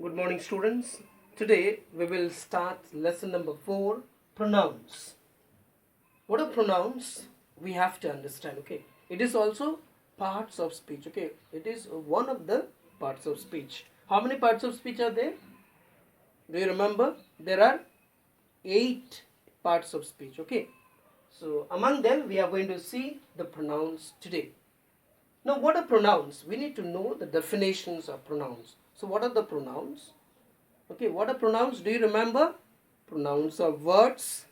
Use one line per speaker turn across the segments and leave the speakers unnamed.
Good morning, students. Today we will start lesson number 4, pronouns. What are pronouns? We have to understand, okay? It is also parts of speech, okay? It is one of the parts of speech. How many parts of speech are there? Do you remember? There are 8 parts of speech, okay? So among them we are going to see the pronouns today. Now, what are pronouns? We need to know the definitions of pronouns. So, what are the pronouns? Okay, what are pronouns? Do you remember? Pronouns are words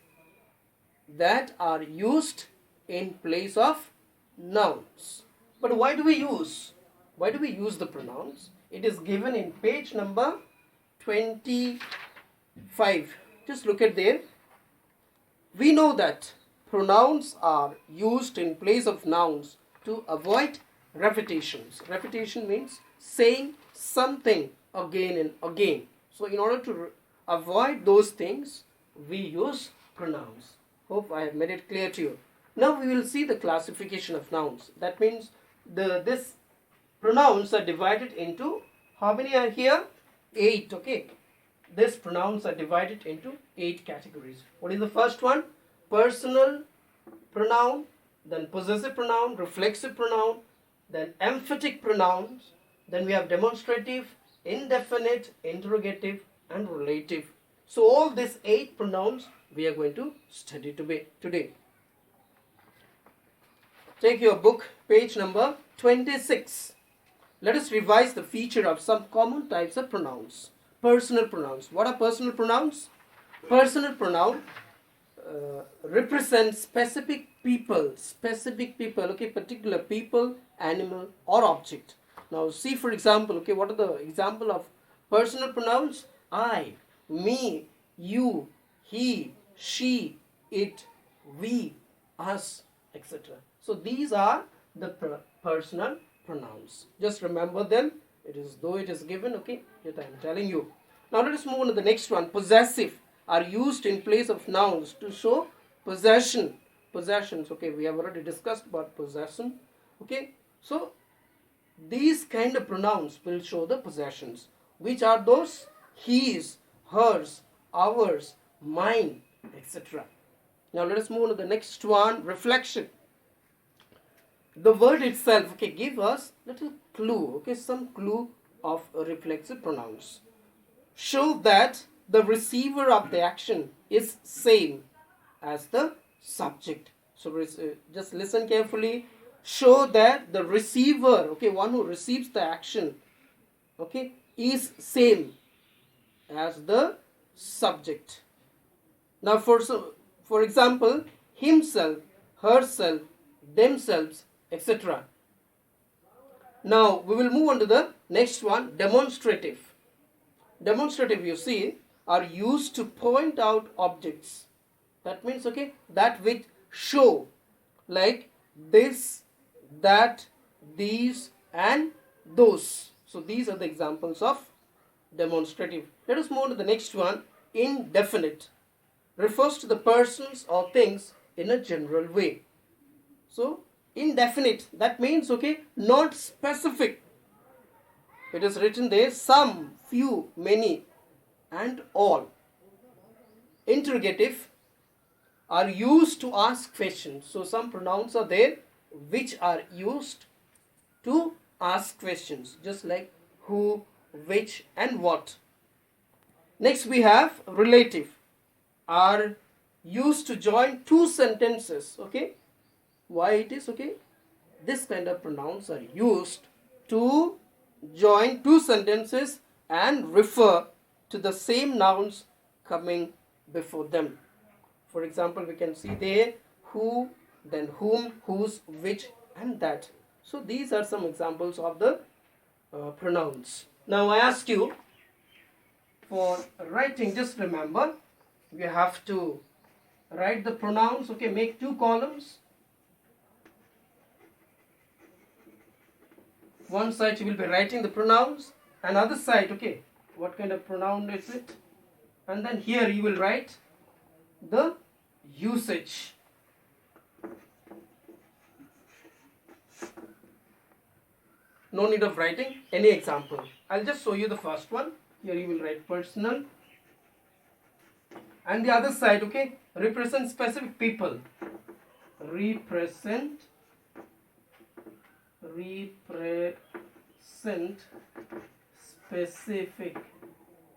that are used in place of nouns. But why do we use? Why do we use the pronouns? It is given in page number 25. Just look at there. We know that pronouns are used in place of nouns to avoid repetitions. Repetition means saying something again and again. So in order to avoid those things, we use pronouns. Hope I have made it clear to you. Now we will see the classification of nouns. That means this pronouns are divided into, how many are here? 8, okay. These pronouns are divided into 8 categories. What is the first one? Personal pronoun, then possessive pronoun, reflexive pronoun, then emphatic pronouns, then we have demonstrative, indefinite, interrogative, and relative. So all these 8 pronouns we are going to study today. Take your book, page number 26. Let us revise the feature of some common types of pronouns. Personal pronouns. What are personal pronouns? Personal pronoun represents specific people, okay, particular people, animal, or object. Now see, for example, okay, what are the example of personal pronouns? I, me, you, he, she, it, we, us, etc. So these are the personal pronouns. Just remember them. It is though it is given, okay, yet I am telling you. Now let us move on to the next one. Possessive are used in place of nouns to show possession. Possessions, okay, we have already discussed about possession, okay. So these kind of pronouns will show the possessions. Which are those? His, hers, ours, mine, etc. Now let us move on to the next one. Reflection. The word itself, okay, give us little clue, okay, some clue of reflexive pronouns. Show that the receiver of the action is same as the subject. So just listen carefully. Show that the receiver, okay, one who receives the action, okay, is same as the subject. Now for example, himself, herself, themselves, etc. Now we will move on to the next one. Demonstrative. Demonstrative, you see, are used to point out objects. That means, okay, that which show, like this, that, these, and those. So these are the examples of demonstrative. Let us move on to the next one. Indefinite refers to the persons or things in a general way. So indefinite, that means, okay, not specific. It is written there, some, few, many, and all. Interrogative are used to ask questions. So some pronouns are there which are used to ask questions, just like who, which, and what. Next we have relative, are used to join two sentences, okay. Why it is, okay, this kind of pronouns are used to join two sentences and refer to the same nouns coming before them. For example, we can see there who, then whom, whose, which, and that. So these are some examples of the pronouns. Now I ask you, for writing, just remember you have to write the pronouns, okay, make 2 columns. One side you will be writing the pronouns, another side, okay, what kind of pronoun is it, and then here you will write the usage. No need of writing any example. I'll just show you the first one. Here you will write personal. And the other side, okay, represent specific people. Represent specific